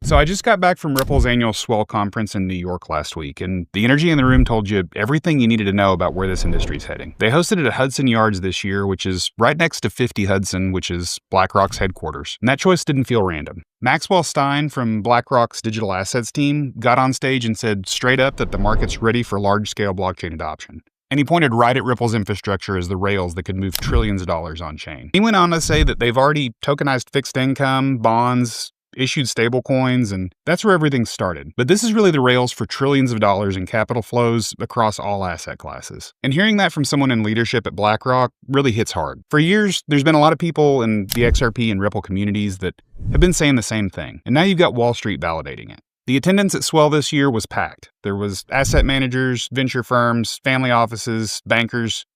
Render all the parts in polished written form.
So I just got back from Ripple's annual Swell conference in New York last week, and the energy in the room told you everything you needed to know about where this industry is heading. They hosted it at Hudson Yards this year, which is right next to 50 Hudson, which is BlackRock's headquarters. And that choice didn't feel random. Maxwell Stein from BlackRock's digital assets team got on stage and said straight up that the market's ready for large-scale blockchain adoption. And he pointed right at Ripple's infrastructure as the rails that could move trillions of dollars on-chain. He went on to say that they've already tokenized fixed income, bonds, issued stablecoins, and that's where everything started. But this is really the rails for trillions of dollars in capital flows across all asset classes. And hearing that from someone in leadership at BlackRock really hits hard. For years, there's been a lot of people in the XRP and Ripple communities that have been saying the same thing. And now you've got Wall Street validating it. The attendance at Swell this year was packed. There was asset managers, venture firms, family offices, bankers.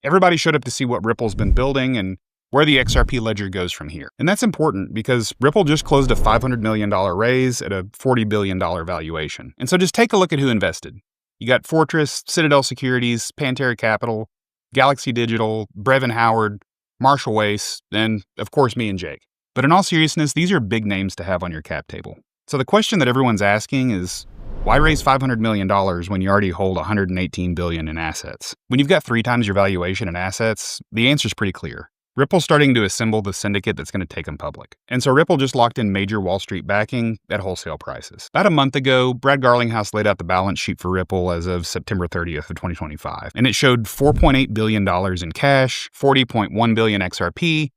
Everybody showed up to see what Ripple's been building and where the XRP ledger goes from here. And that's important because Ripple just closed a $500 million raise at a $40 billion valuation. And so just take a look at who invested. You got Fortress, Citadel Securities, Pantera Capital, Galaxy Digital, Brevin Howard, Marshall Wace, and of course me and Jake. But in all seriousness, these are big names to have on your cap table. So the question that everyone's asking is, why raise $500 million when you already hold $118 billion in assets? When you've got 3 times your valuation in assets, the answer's pretty clear. Ripple's starting to assemble the syndicate that's going to take them public. And so Ripple just locked in major Wall Street backing at wholesale prices. About a month ago, Brad Garlinghouse laid out the balance sheet for Ripple as of September 30th of 2025. And it showed $4.8 billion in cash, 40.1 billion XRP,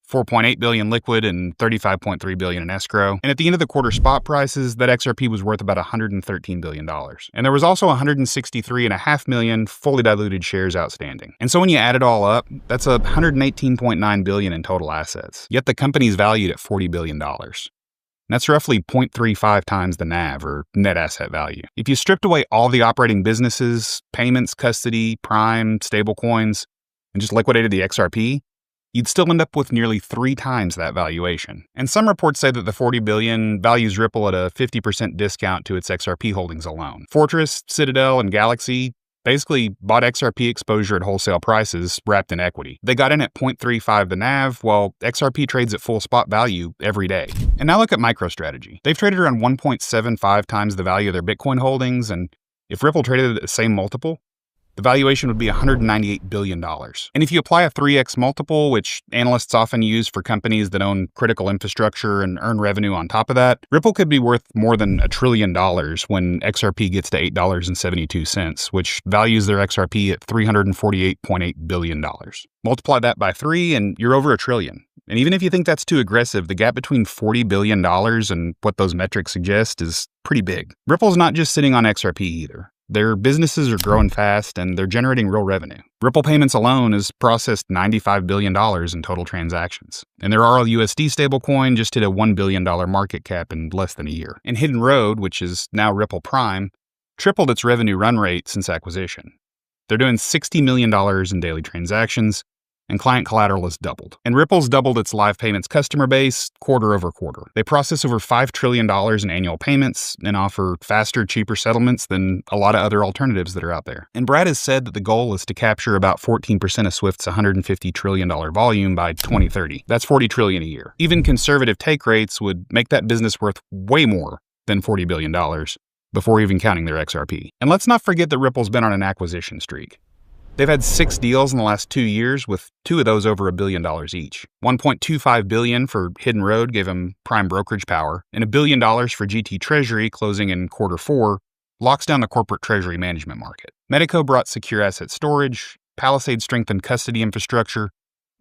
4.8 billion liquid, and 35.3 billion in escrow. And at the end of the quarter spot prices, that XRP was worth about $113 billion. And there was also 163.5 million fully diluted shares outstanding. And so when you add it all up, that's $118.9 billion in total assets. Yet the company's valued at $40 billion. That's roughly 0.35 times the NAV, or net asset value. If you stripped away all the operating businesses, payments, custody, prime, stablecoins, and just liquidated the XRP, you'd still end up with nearly 3 times that valuation. And some reports say that the $40 billion values Ripple at a 50% discount to its XRP holdings alone. Fortress, Citadel, and Galaxy basically bought XRP exposure at wholesale prices wrapped in equity. They got in at 0.35 the NAV, while XRP trades at full spot value every day. And now look at MicroStrategy. They've traded around 1.75 times the value of their Bitcoin holdings, and if Ripple traded at the same multiple, the valuation would be $198 billion. And if you apply a 3x multiple, which analysts often use for companies that own critical infrastructure and earn revenue on top of that, Ripple could be worth more than $1 trillion when XRP gets to $8.72, which values their XRP at $348.8 billion. Multiply that by 3 and you're over $1 trillion. And even if you think that's too aggressive, the gap between $40 billion and what those metrics suggest is pretty big. Ripple's not just sitting on XRP either. Their businesses are growing fast and they're generating real revenue. Ripple Payments alone has processed $95 billion in total transactions. And their RLUSD stablecoin just hit a $1 billion market cap in less than a year. And Hidden Road, which is now Ripple Prime, tripled its revenue run rate since acquisition. They're doing $60 million in daily transactions, and client collateral has doubled. And Ripple's doubled its live payments customer base quarter over quarter. They process over $5 trillion in annual payments and offer faster, cheaper settlements than a lot of other alternatives that are out there. And Brad has said that the goal is to capture about 14% of Swift's $150 trillion volume by 2030. That's $40 trillion a year. Even conservative take rates would make that business worth way more than $40 billion before even counting their XRP. And let's not forget that Ripple's been on an acquisition streak. They've had 6 deals in the last 2 years, with 2 of those over $1 billion each. $1.25 billion for Hidden Road gave them prime brokerage power, and $1 billion for GT Treasury, closing in Q4, locks down the corporate treasury management market. Medico brought secure asset storage, Palisade strengthened custody infrastructure,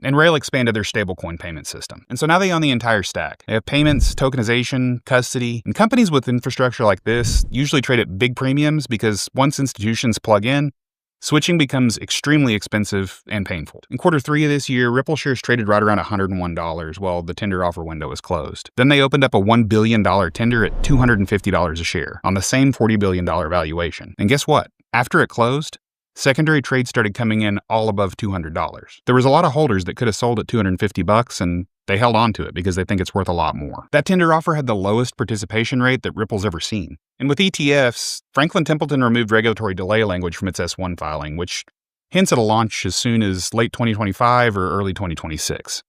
and Rail expanded their stablecoin payment system. And so now they own the entire stack. They have payments, tokenization, custody, and companies with infrastructure like this usually trade at big premiums because once institutions plug in, switching becomes extremely expensive and painful. In Q3 of this year, Ripple shares traded right around $101 while the tender offer window was closed. Then they opened up a $1 billion tender at $250 a share on the same $40 billion valuation. And guess what? After it closed, secondary trades started coming in all above $200. There was a lot of holders that could have sold at $250, and they held on to it because they think it's worth a lot more. That tender offer had the lowest participation rate that Ripple's ever seen. And with ETFs, Franklin Templeton removed regulatory delay language from its S-1 filing, which hints at a launch as soon as late 2025 or early 2026.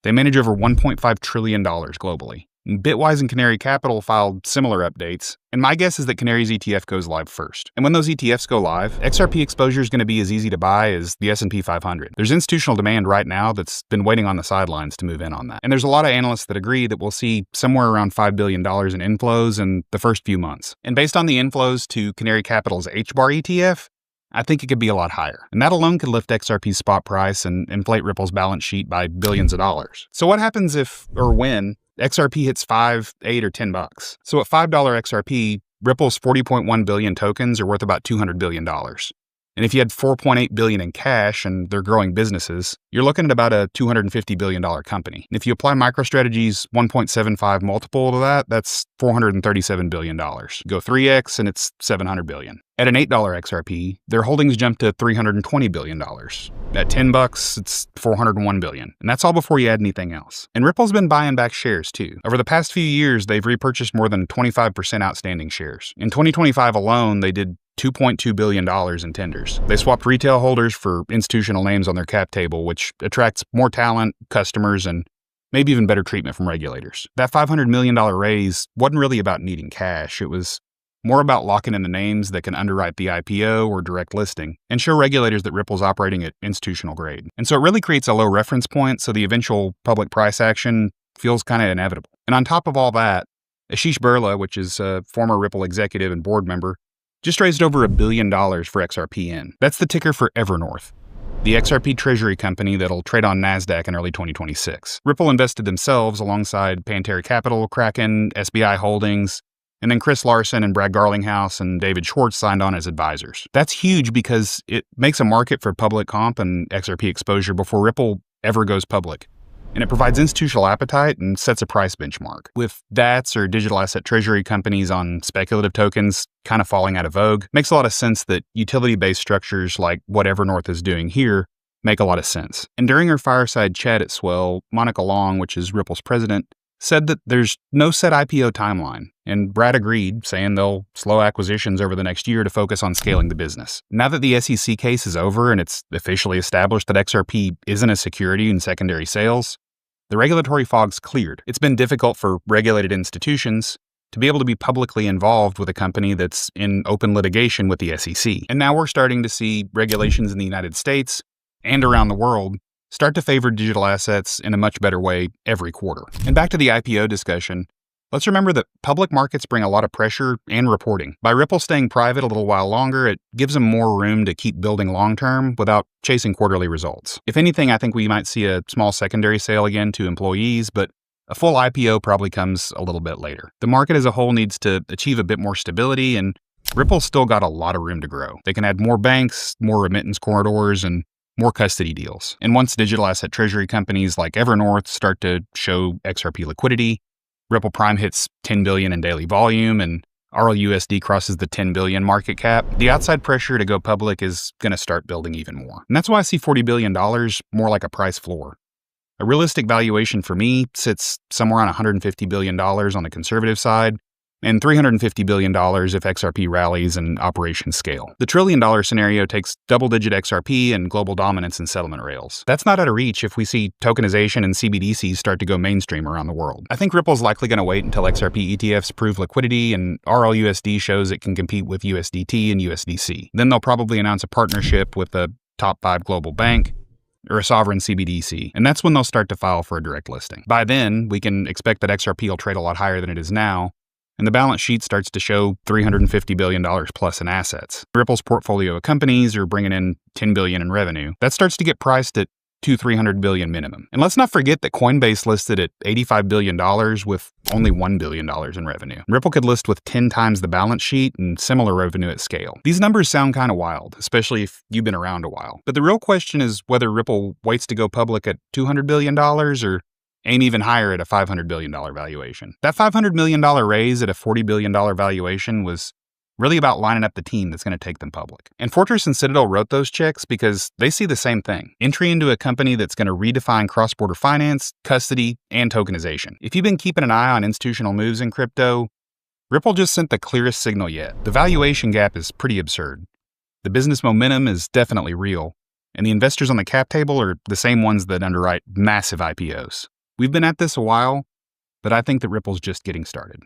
They manage over $1.5 trillion globally. Bitwise and Canary Capital filed similar updates, and my guess is that Canary's ETF goes live first. And when those ETFs go live, XRP exposure is going to be as easy to buy as the S&P 500. There's institutional demand right now that's been waiting on the sidelines to move in on that. And there's a lot of analysts that agree that we'll see somewhere around $5 billion in inflows in the first few months. And based on the inflows to Canary Capital's HBAR ETF, I think it could be a lot higher. And that alone could lift XRP's spot price and inflate Ripple's balance sheet by billions of dollars. So what happens if, or when, XRP hits $5, $8, or $10? So at $5 XRP, Ripple's 40.1 billion tokens are worth about $200 billion. And if you had 4.8 billion in cash and they're growing businesses, you're looking at about a $250 billion company. And if you apply MicroStrategy's 1.75 multiple to that, that's $437 billion. Go 3x and it's $700 billion. At an $8 XRP, their holdings jump to $320 billion. At $10, it's $401 billion. And that's all before you add anything else. And Ripple's been buying back shares too. Over the past few years, they've repurchased more than 25% outstanding shares. In 2025 alone, they did $2.2 billion in tenders. They swapped retail holders for institutional names on their cap table, which attracts more talent, customers, and maybe even better treatment from regulators. That $500 million raise wasn't really about needing cash. It was more about locking in the names that can underwrite the IPO or direct listing and show regulators that Ripple's operating at institutional grade. And so it really creates a low reference point, so the eventual public price action feels kind of inevitable. And on top of all that, Ashish Birla, which is a former Ripple executive and board member, just raised over $1 billion for XRPN. That's the ticker for Evernorth, the XRP treasury company that'll trade on NASDAQ in early 2026. Ripple invested themselves alongside Pantera Capital, Kraken, SBI Holdings, and then Chris Larson and Brad Garlinghouse and David Schwartz signed on as advisors. That's huge because it makes a market for public comp and XRP exposure before Ripple ever goes public. And it provides institutional appetite and sets a price benchmark. With DATs or digital asset treasury companies on speculative tokens kind of falling out of vogue, makes a lot of sense that utility-based structures like what Evernorth is doing here make a lot of sense. And during her fireside chat at Swell, Monica Long, which is Ripple's president, said that there's no set IPO timeline, and Brad agreed, saying they'll slow acquisitions over the next year to focus on scaling the business. Now that the SEC case is over and it's officially established that XRP isn't a security in secondary sales, the regulatory fog's cleared. It's been difficult for regulated institutions to be able to be publicly involved with a company that's in open litigation with the SEC. And now we're starting to see regulations in the United States and around the world start to favor digital assets in a much better way every quarter. And back to the IPO discussion, let's remember that public markets bring a lot of pressure and reporting. By Ripple staying private a little while longer, it gives them more room to keep building long-term without chasing quarterly results. If anything, I think we might see a small secondary sale again to employees, but a full IPO probably comes a little bit later. The market as a whole needs to achieve a bit more stability, and Ripple's still got a lot of room to grow. They can add more banks, more remittance corridors, and more custody deals. And once digital asset treasury companies like Evernorth start to show XRP liquidity, Ripple Prime hits 10 billion in daily volume, and RLUSD crosses the 10 billion market cap, the outside pressure to go public is going to start building even more. And that's why I see $40 billion more like a price floor. A realistic valuation for me sits somewhere around $150 billion on the conservative side, and $350 billion if XRP rallies and operations scale. The $1 trillion scenario takes double-digit XRP and global dominance in settlement rails. That's not out of reach if we see tokenization and CBDCs start to go mainstream around the world. I think Ripple's likely going to wait until XRP ETFs prove liquidity and RLUSD shows it can compete with USDT and USDC. Then they'll probably announce a partnership with a top 5 global bank or a sovereign CBDC, and that's when they'll start to file for a direct listing. By then, we can expect that XRP will trade a lot higher than it is now, and the balance sheet starts to show $350 billion plus in assets. Ripple's portfolio of companies are bringing in $10 billion in revenue. That starts to get priced at $200-300 billion minimum. And let's not forget that Coinbase listed at $85 billion with only $1 billion in revenue. Ripple could list with 10 times the balance sheet and similar revenue at scale. These numbers sound kind of wild, especially if you've been around a while. But the real question is whether Ripple waits to go public at $200 billion or aim even higher at a $500 billion valuation. That $500 million raise at a $40 billion valuation was really about lining up the team that's going to take them public. And Fortress and Citadel wrote those checks because they see the same thing. Entry into a company that's going to redefine cross-border finance, custody, and tokenization. If you've been keeping an eye on institutional moves in crypto, Ripple just sent the clearest signal yet. The valuation gap is pretty absurd. The business momentum is definitely real, and the investors on the cap table are the same ones that underwrite massive IPOs. We've been at this a while, but I think that Ripple's just getting started.